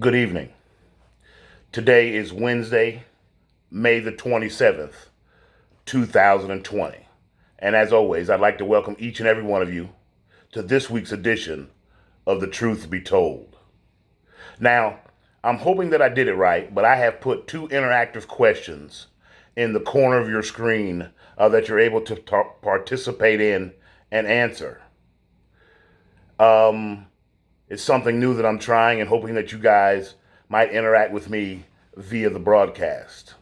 Good evening. Today is Wednesday, May the 27th, 2020. And as always, I'd like to welcome each and every one of you to this week's edition of The Truth Be Told. Now, I'm hoping that I did it right, but I have put two interactive questions in the corner of your screen that you're able to participate in and answer. It's something new that I'm trying and hoping that you guys might interact with me via the broadcast.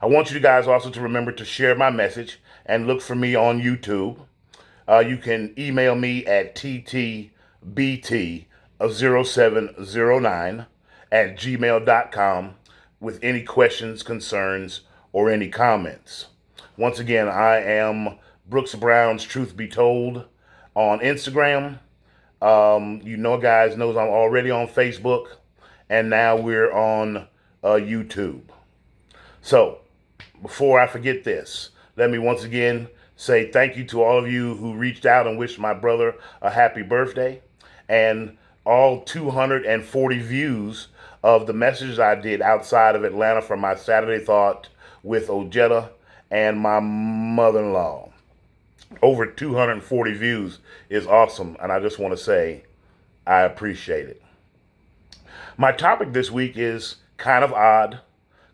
I want you guys also to remember to share my message and look for me on YouTube. You can email me at ttbt0709@gmail.com with any questions, concerns, or any comments. Once again, I am Brooks Brown's Truth Be Told on Instagram. Guys knows I'm already on Facebook, and now we're on YouTube. So, before I forget this, let me once again say thank you to all of you who reached out and wished my brother a happy birthday, and all 240 views of the messages I did outside of Atlanta for my Saturday Thought with Ojeda and my mother-in-law. Over 240 views is awesome, and I just want to say I appreciate it. My topic this week is kind of odd,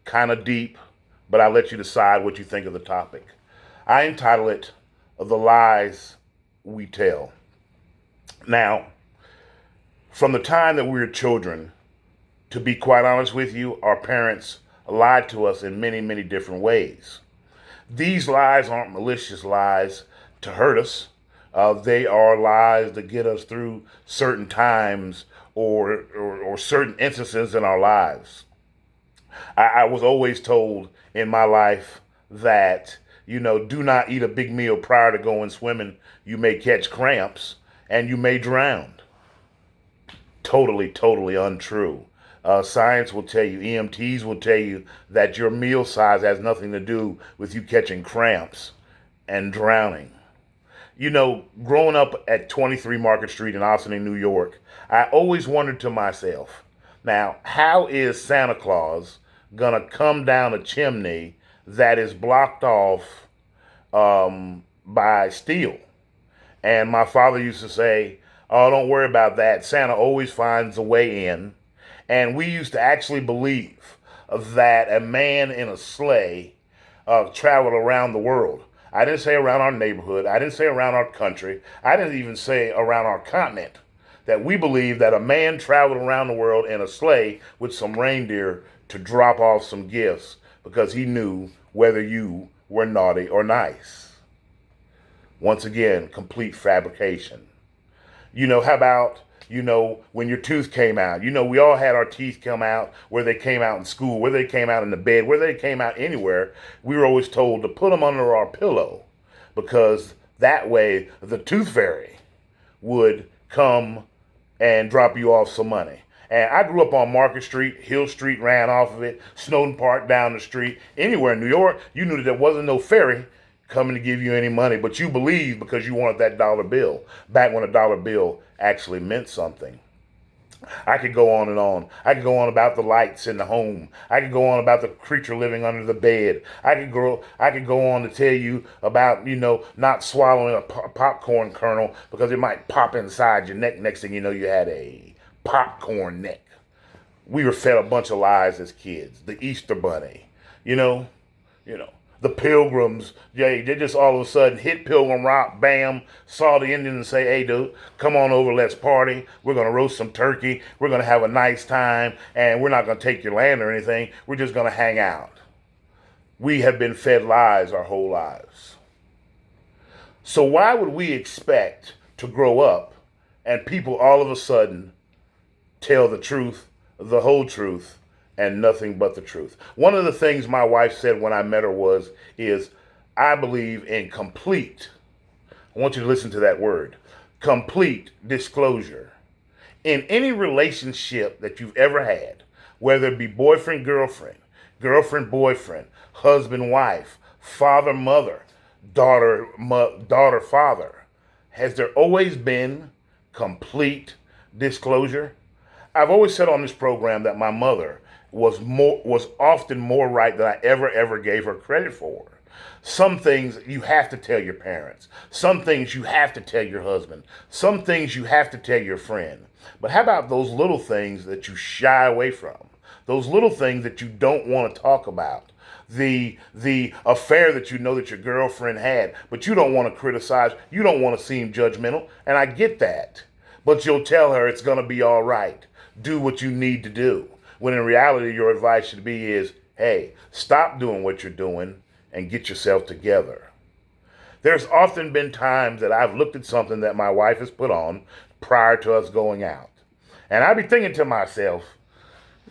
kind of deep, but I'll let you decide what you think of the topic. I entitle it The Lies We Tell. Now, from the time that we were children, to be quite honest with you, our parents lied to us in many, many different ways. These lies aren't malicious lies to hurt us. They are lies that get us through certain times or certain instances in our lives. I was always told in my life that, do not eat a big meal prior to going swimming. You may catch cramps and you may drown. Totally, totally untrue. Science will tell you, EMTs will tell you that your meal size has nothing to do with you catching cramps and drowning. Growing up at 23 Market Street in Ossining, New York, I always wondered to myself, now, how is Santa Claus going to come down a chimney that is blocked off by steel? And my father used to say, oh, don't worry about that. Santa always finds a way in. And we used to actually believe that a man in a sleigh traveled around the world. I didn't say around our neighborhood. I didn't say around our country. I didn't even say around our continent. That we believe that a man traveled around the world in a sleigh with some reindeer to drop off some gifts because he knew whether you were naughty or nice. Once again, complete fabrication. How about, when your tooth came out? We all had our teeth come out, where they came out in school, where they came out in the bed, where they came out anywhere. We were always told to put them under our pillow because that way the tooth fairy would come and drop you off some money. And I grew up on Market Street. Hill Street ran off of it. Snowden Park down the street. Anywhere in New York, you knew that there wasn't no ferry coming to give you any money, but you believed because you wanted that dollar bill, back when a dollar bill actually meant something. I could go on and on. I could go on about the lights in the home. I could go on about the creature living under the bed. I could go on to tell you about, not swallowing a popcorn kernel because it might pop inside your neck. Next thing you know, you had a popcorn neck. We were fed a bunch of lies as kids. The Easter Bunny, the Pilgrims, they just all of a sudden hit Pilgrim Rock, bam, saw the Indians and say, hey, dude, come on over, let's party. We're going to roast some turkey. We're going to have a nice time, and we're not going to take your land or anything. We're just going to hang out. We have been fed lies our whole lives. So why would we expect to grow up and people all of a sudden tell the truth, the whole truth, and nothing but the truth? One of the things my wife said when I met her is, I believe in complete, I want you to listen to that word, complete disclosure. In any relationship that you've ever had, whether it be boyfriend, girlfriend, girlfriend, boyfriend, husband, wife, father, mother, daughter, father, has there always been complete disclosure? I've always said on this program that my mother was often more right than I ever gave her credit for. Some things you have to tell your parents. Some things you have to tell your husband. Some things you have to tell your friend. But how about those little things that you shy away from? Those little things that you don't want to talk about. The affair that you know that your girlfriend had, but you don't want to criticize. You don't want to seem judgmental, and I get that. But you'll tell her it's going to be all right. Do what you need to do. When in reality, your advice should be is, hey, stop doing what you're doing and get yourself together. There's often been times that I've looked at something that my wife has put on prior to us going out. And I'd be thinking to myself,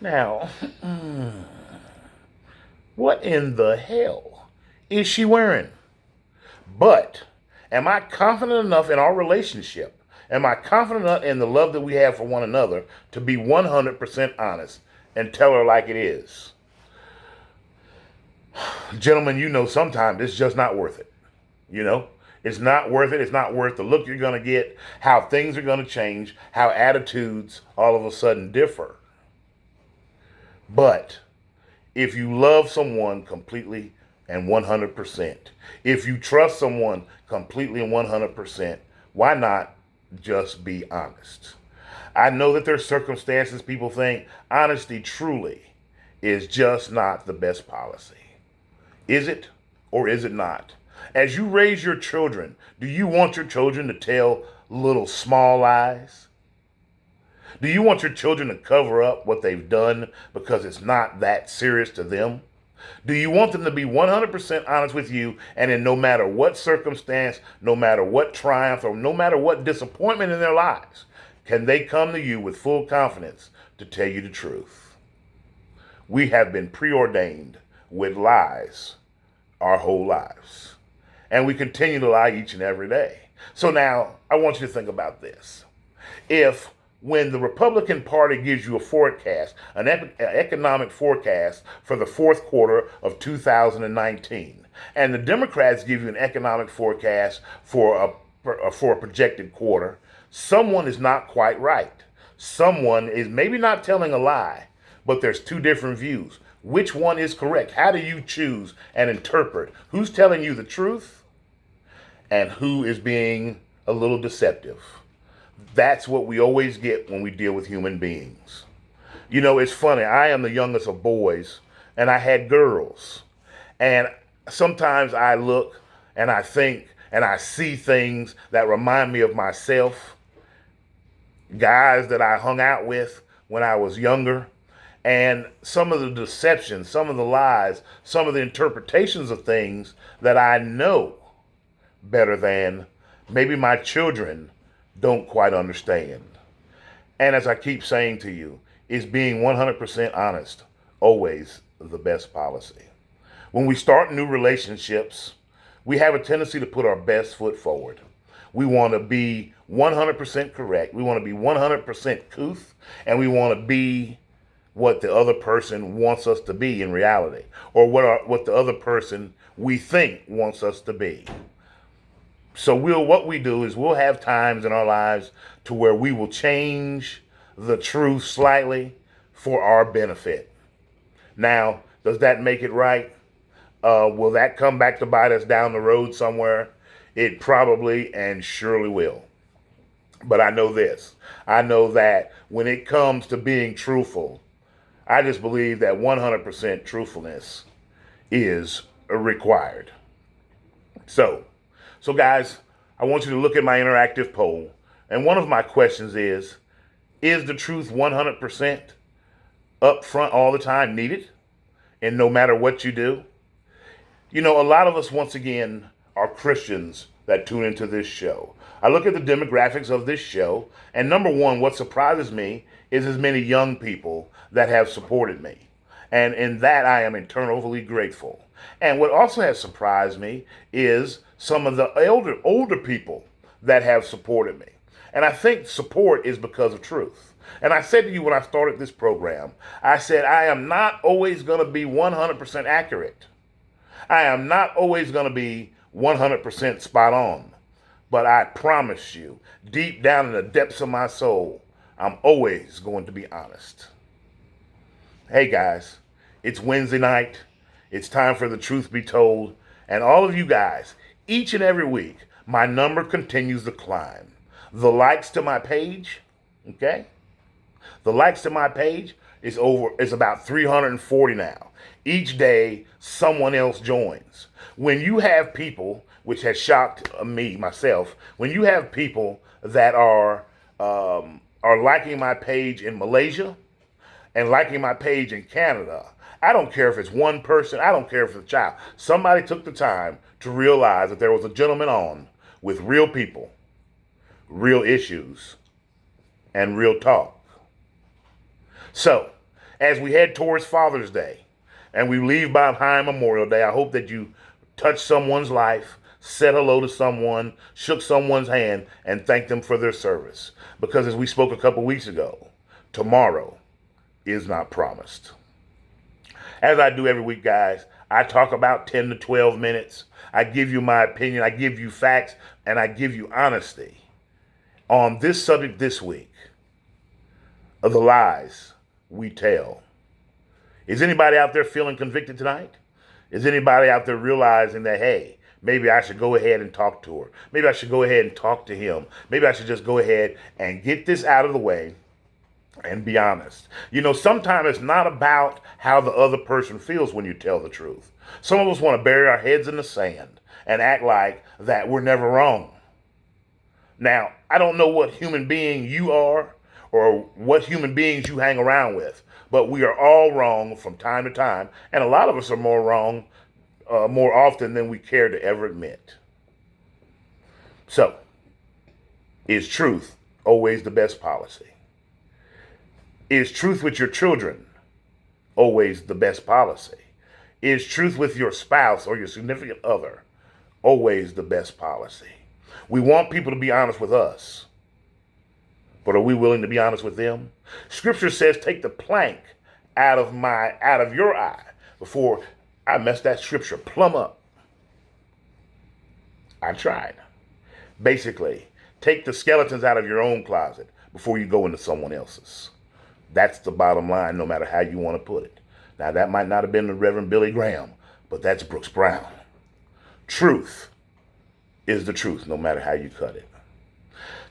now, what in the hell is she wearing? But am I confident enough in our relationship? Am I confident enough in the love that we have for one another to be 100% honest and tell her like it is? Gentlemen, you know sometimes it's just not worth it. You know? It's not worth it. It's not worth the look you're going to get, how things are going to change, how attitudes all of a sudden differ. But if you love someone completely and 100%, if you trust someone completely and 100%, why not just be honest? I know that there's circumstances people think honesty truly is just not the best policy. Is it or is it not? As you raise your children, do you want your children to tell little small lies? Do you want your children to cover up what they've done because it's not that serious to them? Do you want them to be 100% honest with you, and in no matter what circumstance, no matter what triumph, or no matter what disappointment in their lives, can they come to you with full confidence to tell you the truth? We have been preordained with lies our whole lives. And we continue to lie each and every day. So now, I want you to think about this. If when the Republican Party gives you a forecast, an economic forecast for the fourth quarter of 2019, and the Democrats give you an economic forecast for a projected quarter, someone is not quite right. Someone is maybe not telling a lie, but there's two different views. Which one is correct? How do you choose and interpret who's telling you the truth and who is being a little deceptive? That's what we always get when we deal with human beings. You know, it's funny. I am the youngest of boys, and I had girls. And sometimes I look and I think and I see things that remind me of myself, guys that I hung out with when I was younger. And some of the deception, some of the lies, some of the interpretations of things that I know better than maybe my children don't quite understand. And as I keep saying to you, is being 100% honest always the best policy? When we start new relationships, we have a tendency to put our best foot forward. We want to be 100% correct. We want to be 100% couth, and we want to be what the other person wants us to be in reality, or what the other person we think wants us to be. So what we do is we'll have times in our lives to where we will change the truth slightly for our benefit. Now, does that make it right? Will that come back to bite us down the road somewhere? It probably and surely will. But I know this. I know that when it comes to being truthful, I just believe that 100% truthfulness is required. So guys, I want you to look at my interactive poll. And one of my questions is the truth 100% up front all the time needed? And no matter what you do? You know, a lot of us, once again, are Christians that tune into this show. I look at the demographics of this show, and number one, what surprises me is as many young people that have supported me. And in that, I am eternally grateful. And what also has surprised me is some of the older people that have supported me. And I think support is because of truth. And I said to you when I started this program, I said, I am not always going to be 100% accurate. I am not always going to be 100% spot on. But I promise you, deep down in the depths of my soul, I'm always going to be honest. Hey guys, it's Wednesday night. It's time for the truth be told. And all of you guys, each and every week, my number continues to climb. The likes to my page, okay? The likes to my page is about 340 now. Each day, someone else joins. When you have people, which has shocked me myself, when you have people that are liking my page in Malaysia and liking my page in Canada, I don't care if it's one person, I don't care if it's a child. Somebody took the time to realize that there was a gentleman on with real people, real issues, and real talk. So, as we head towards Father's Day and we leave behind Memorial Day, I hope that you touch someone's life, said hello to someone, shook someone's hand, and thanked them for their service. Because as we spoke a couple weeks ago, tomorrow is not promised. As I do every week, guys, I talk about 10 to 12 minutes. I give you my opinion, I give you facts, and I give you honesty on this subject this week of the lies we tell. Is anybody out there feeling convicted tonight? Is anybody out there realizing that, hey, maybe I should go ahead and talk to her? Maybe I should go ahead and talk to him. Maybe I should just go ahead and get this out of the way and be honest. You know, sometimes it's not about how the other person feels when you tell the truth. Some of us want to bury our heads in the sand and act like that we're never wrong. Now, I don't know what human being you are or what human beings you hang around with, but we are all wrong from time to time, and a lot of us are more wrong more often than we care to ever admit. So, is truth always the best policy? Is truth with your children always the best policy? Is truth with your spouse or your significant other always the best policy? We want people to be honest with us, but are we willing to be honest with them? Scripture says, take the plank out of your eye before I messed that scripture plumb up. I tried. Basically, take the skeletons out of your own closet before you go into someone else's. That's the bottom line, no matter how you want to put it. Now, that might not have been the Reverend Billy Graham, but that's Brooks Brown. Truth is the truth, no matter how you cut it.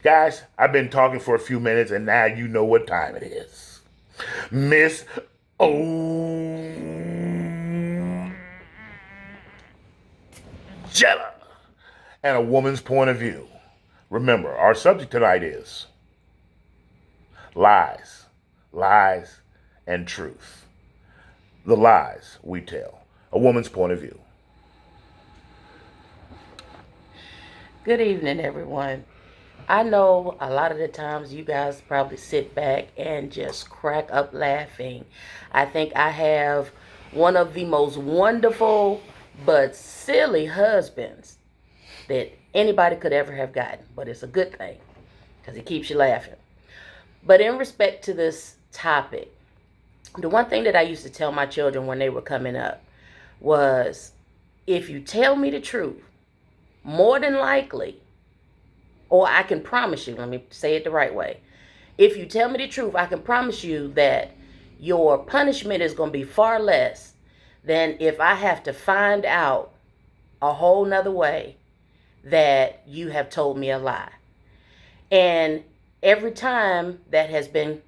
Guys, I've been talking for a few minutes, and now you know what time it is. Miss Jella and a woman's point of view. Remember, our subject tonight is lies, lies, and truth. The lies we tell. A woman's point of view. Good evening, everyone. I know a lot of the times you guys probably sit back and just crack up laughing. I think I have one of the most wonderful but silly husbands that anybody could ever have gotten. But it's a good thing because it keeps you laughing. But in respect to this topic, the one thing that I used to tell my children when they were coming up was, if you tell me the truth, more than likely, or I can promise you, let me say it the right way. If you tell me the truth, I can promise you that your punishment is going to be far less than if I have to find out a whole nother way that you have told me a lie. And every time that has been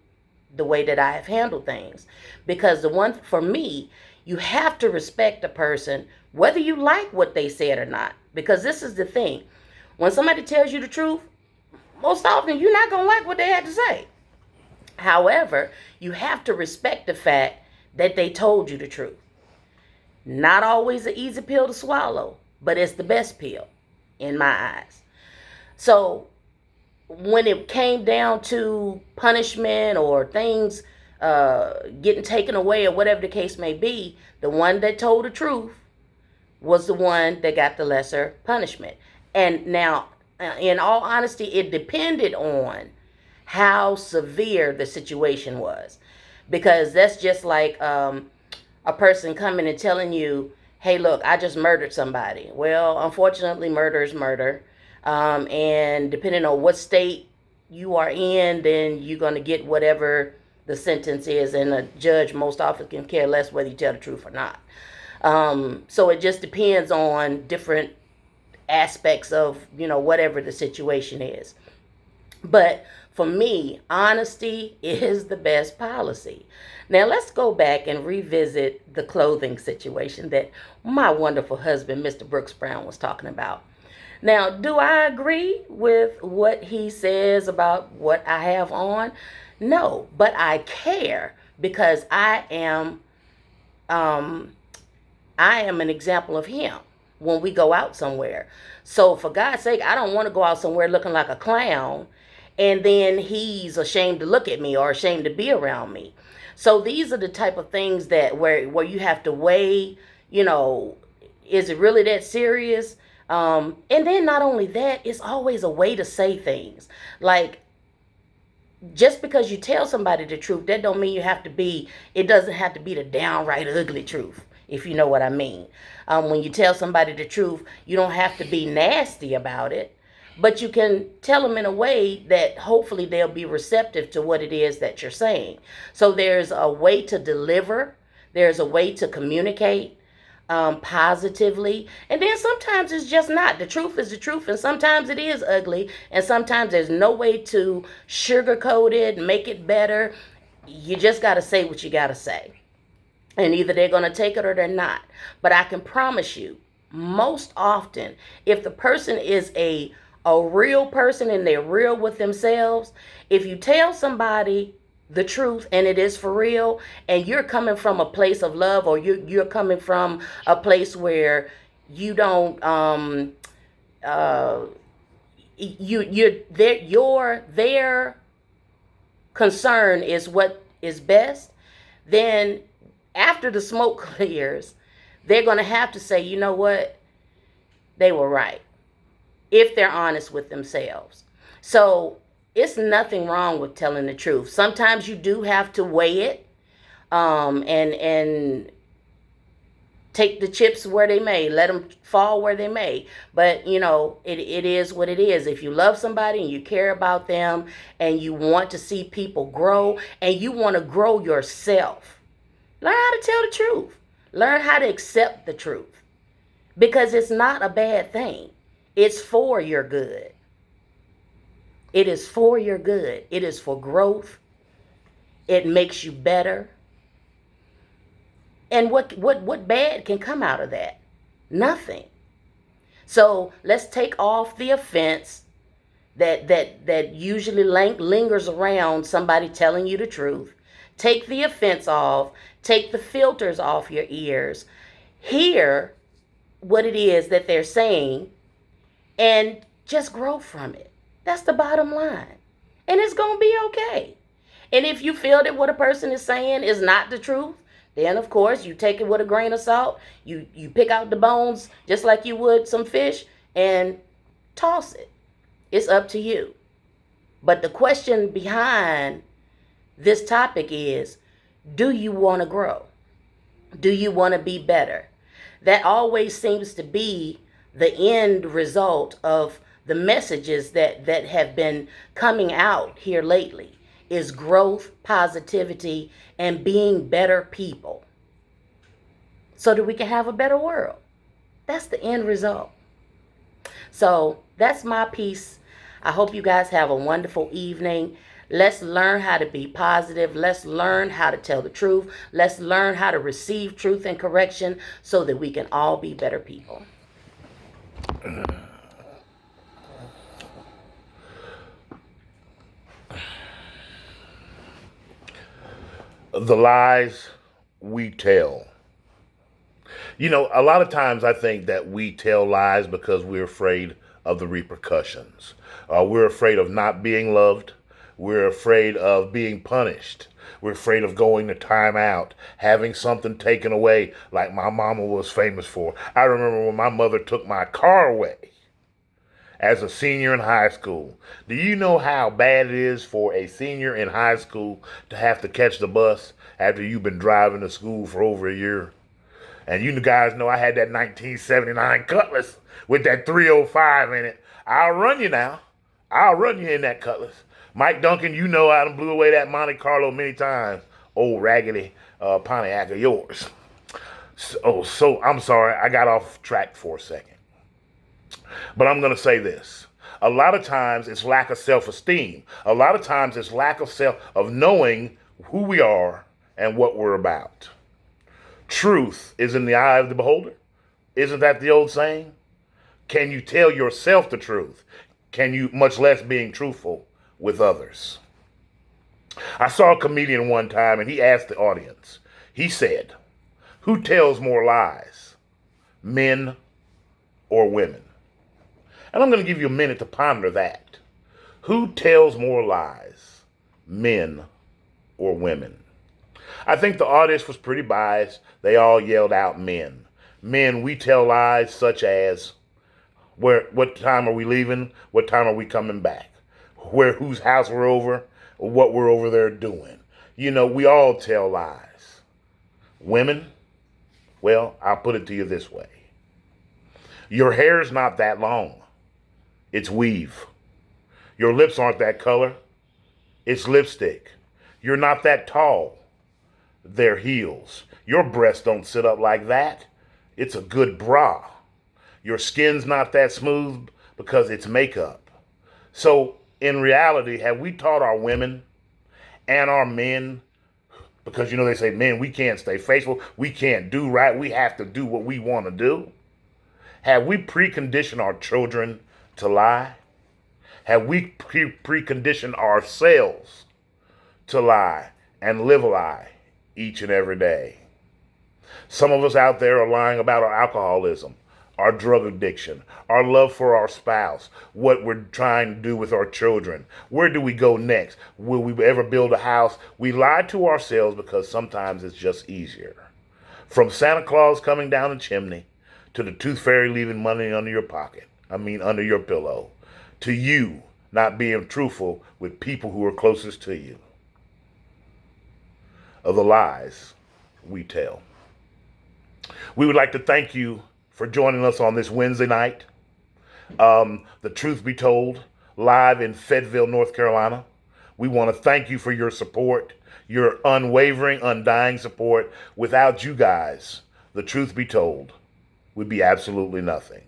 the way that I have handled things. Because the one, for me, you have to respect a person, whether you like what they said or not. Because this is the thing. When somebody tells you the truth, most often you're not going to like what they had to say. However, you have to respect the fact that they told you the truth. Not always an easy pill to swallow, but it's the best pill in my eyes. So when it came down to punishment or things getting taken away or whatever the case may be, the one that told the truth was the one that got the lesser punishment. And now, in all honesty, it depended on how severe the situation was. Because that's just like a person coming and telling you, hey, look, I just murdered somebody. Well, unfortunately, murder is murder. And depending on what state you are in, then you're going to get whatever the sentence is, and a judge most often can care less whether you tell the truth or not. So it just depends on different aspects of, whatever the situation is. But for me, honesty is the best policy. Now let's go back and revisit the clothing situation that my wonderful husband, Mr. Brooks Brown, was talking about. Now, do I agree with what he says about what I have on? No, but I care because I am an example of him when we go out somewhere. So for God's sake, I don't want to go out somewhere looking like a clown and then he's ashamed to look at me or ashamed to be around me. So these are the type of things that where you have to weigh, is it really that serious? And then not only that, it's always a way to say things. Like, just because you tell somebody the truth, that don't mean it doesn't have to be the downright ugly truth, if you know what I mean. When you tell somebody the truth, you don't have to be nasty about it, but you can tell them in a way that hopefully they'll be receptive to what it is that you're saying. So there's a way to deliver, there's a way to communicate positively, and then sometimes it's just not. The truth is the truth, and sometimes it is ugly, and sometimes there's no way to sugarcoat it, make it better. You just got to say what you got to say, and either they're going to take it or they're not. But I can promise you, most often, if the person is a real person and they're real with themselves, if you tell somebody the truth and it is for real, and you're coming from a place of love, or you're coming from a place where you don't their concern is what is best, then after the smoke clears, they're going to have to say, you know what, they were right, if they're honest with themselves. So it's nothing wrong with telling the truth. Sometimes you do have to weigh it, and take the chips where they may, let them fall where they may. But it is what it is. If you love somebody and you care about them and you want to see people grow and you want to grow yourself, learn how to tell the truth. Learn how to accept the truth, because it's not a bad thing. It's for your good. It is for your good. It is for growth. It makes you better. And what bad can come out of that? Nothing. So let's take off the offense that usually lingers around somebody telling you the truth. Take the offense off. Take the filters off your ears. Hear what it is that they're saying and just grow from it. That's the bottom line. And it's going to be okay. And if you feel that what a person is saying is not the truth, then of course you take it with a grain of salt. You pick out the bones just like you would some fish and toss it. It's up to you. But the question behind this topic is, do you want to grow? Do you want to be better? That always seems to be the end result of the messages that have been coming out here lately, is growth, positivity, and being better people so that we can have a better world. That's the end result. So that's my piece. I hope you guys have a wonderful evening. Let's learn how to be positive. Let's learn how to tell the truth. Let's learn how to receive truth and correction so that we can all be better people. The lies we tell. A lot of times I think that we tell lies because we're afraid of the repercussions. We're afraid of not being loved. We're afraid of being punished. We're afraid of going to timeout, having something taken away like my mama was famous for. I remember when my mother took my car away as a senior in high school. Do you know how bad it is for a senior in high school to have to catch the bus after you've been driving to school for over a year? And you guys know I had that 1979 Cutlass with that 305 in it. I'll run you now. I'll run you in that Cutlass. Mike Duncan, you know I done blew away that Monte Carlo many times. Old raggedy Pontiac of yours. So I'm sorry, I got off track for a second. But I'm going to say this. A lot of times it's lack of self-esteem. A lot of times it's lack of knowing who we are and what we're about. Truth is in the eye of the beholder. Isn't that the old saying? Can you tell yourself the truth? Can you, much less being truthful with others? I saw a comedian one time and he asked the audience, he said, who tells more lies, men or women? And I'm going to give you a minute to ponder that. Who tells more lies, men or women? I think the audience was pretty biased. They all yelled out men. Men, we tell lies such as, what time are we leaving? What time are we coming back? Whose house we're over? Or what we're over there doing? You know, we all tell lies. Women, well, I'll put it to you this way. Your hair's not that long. It's weave. Your lips aren't that color. It's lipstick. You're not that tall. They're heels. Your breasts don't sit up like that. It's a good bra. Your skin's not that smooth because it's makeup. So in reality, have we taught our women and our men, because you know they say, men, we can't stay faithful, we can't do right, we have to do what we want to do? Have we preconditioned our children to lie? Have we preconditioned ourselves to lie and live a lie each and every day? Some of us out there are lying about our alcoholism, our drug addiction, our love for our spouse, what we're trying to do with our children. Where do we go next? Will we ever build a house? We lie to ourselves because sometimes it's just easier. From Santa Claus coming down the chimney to the tooth fairy leaving money under your pocket, under your pillow, to you not being truthful with people who are closest to you. Of the lies we tell. We would like to thank you for joining us on this Wednesday night. The Truth Be Told, live in Fayetteville, North Carolina. We want to thank you for your support, your unwavering, undying support. Without you guys, The Truth Be Told would be absolutely nothing.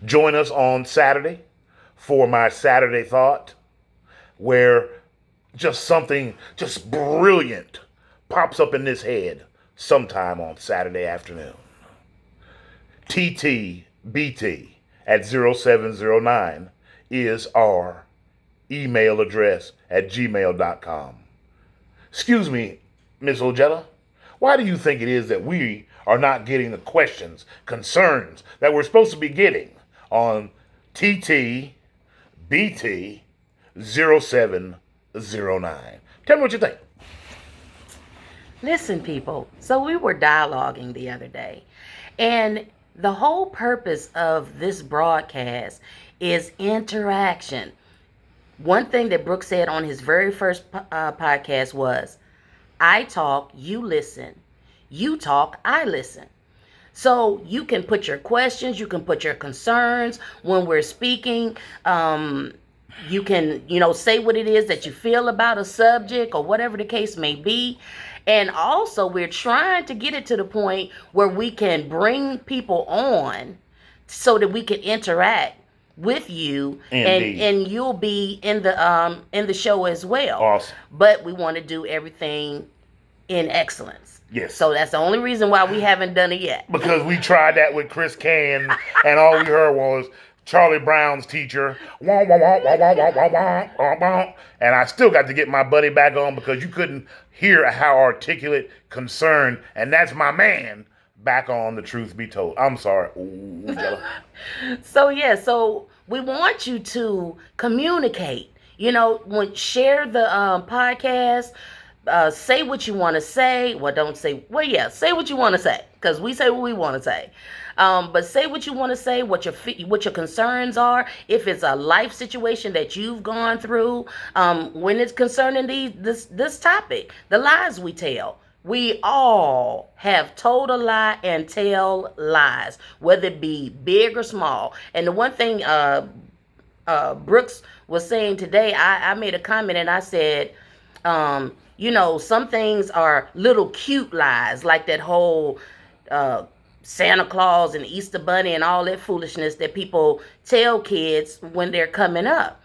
Join us on Saturday for my Saturday Thought, where something brilliant pops up in this head sometime on Saturday afternoon. TTBT@0709 is our email address at gmail.com. Excuse me, Miss Ojeda, why do you think it is that we are not getting the questions, concerns that we're supposed to be getting on TTBT0709? Tell me what you think. Listen, people, so we were dialoguing the other day, and the whole purpose of this broadcast is interaction. One thing that Brooks said on his very first podcast was, I talk, you listen. You talk, I listen. So you can put your questions, you can put your concerns when we're speaking. You can, say what it is that you feel about a subject or whatever the case may be. And also, we're trying to get it to the point where we can bring people on so that we can interact with you, and you'll be in the show as well. Awesome. But we want to do everything in excellence. Yes. So that's the only reason why we haven't done it yet. Because we tried that with Chris Can, and all we heard was Charlie Brown's teacher. And I still got to get my buddy back on because you couldn't hear how articulate, concerned, and that's my man, back on The Truth Be Told. I'm sorry. Ooh, So we want you to communicate. Share the podcast. Say what you want to say. Well, don't say. Well, yeah, say what you want to say, because we say what we want to say. But say what you want to say, what your concerns are. If it's a life situation that you've gone through, when it's concerning this topic, the lies we tell. We all have told a lie and tell lies, whether it be big or small. And the one thing Brooks was saying today, I made a comment and I said, some things are little cute lies, like that whole uh, Santa Claus and Easter Bunny and all that foolishness that people tell kids when they're coming up.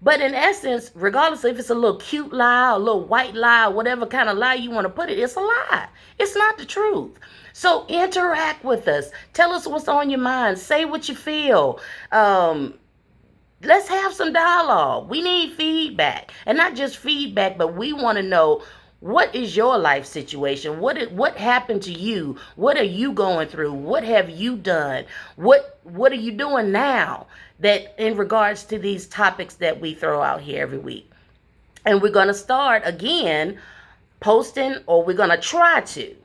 But in essence, regardless if it's a little cute lie, a little white lie, whatever kind of lie you want to put it, it's a lie. It's not the truth. So interact with us. Tell us what's on your mind. Say what you feel. Let's have some dialogue. We need feedback. And not just feedback, but we want to know, what is your life situation? What happened to you? What are you going through? What have you done? What are you doing now that in regards to these topics that we throw out here every week? And we're going to start again posting, or we're going to try to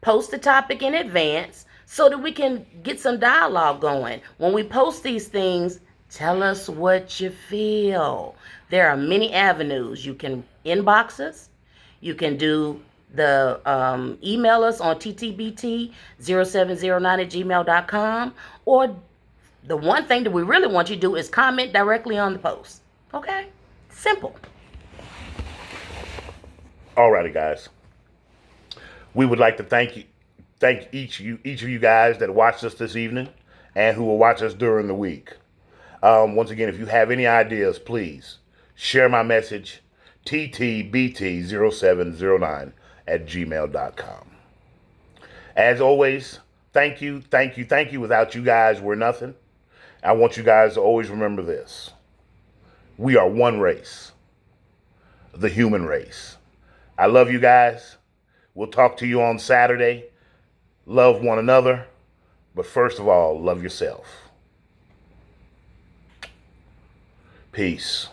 post the topic in advance so that we can get some dialogue going. When we post these things, tell us what you feel. There are many avenues. You can inbox us. You can do the email us on ttbt0709@gmail.com. Or the one thing that we really want you to do is comment directly on the post. Okay? Simple. Alrighty, guys. We would like to thank each of you guys that watched us this evening and who will watch us during the week. Once again, if you have any ideas, please share my message, ttbt0709@gmail.com. As always, thank you. Without you guys, we're nothing. I want you guys to always remember this. We are one race, the human race. I love you guys. We'll talk to you on Saturday. Love one another, but first of all, love yourself. Peace.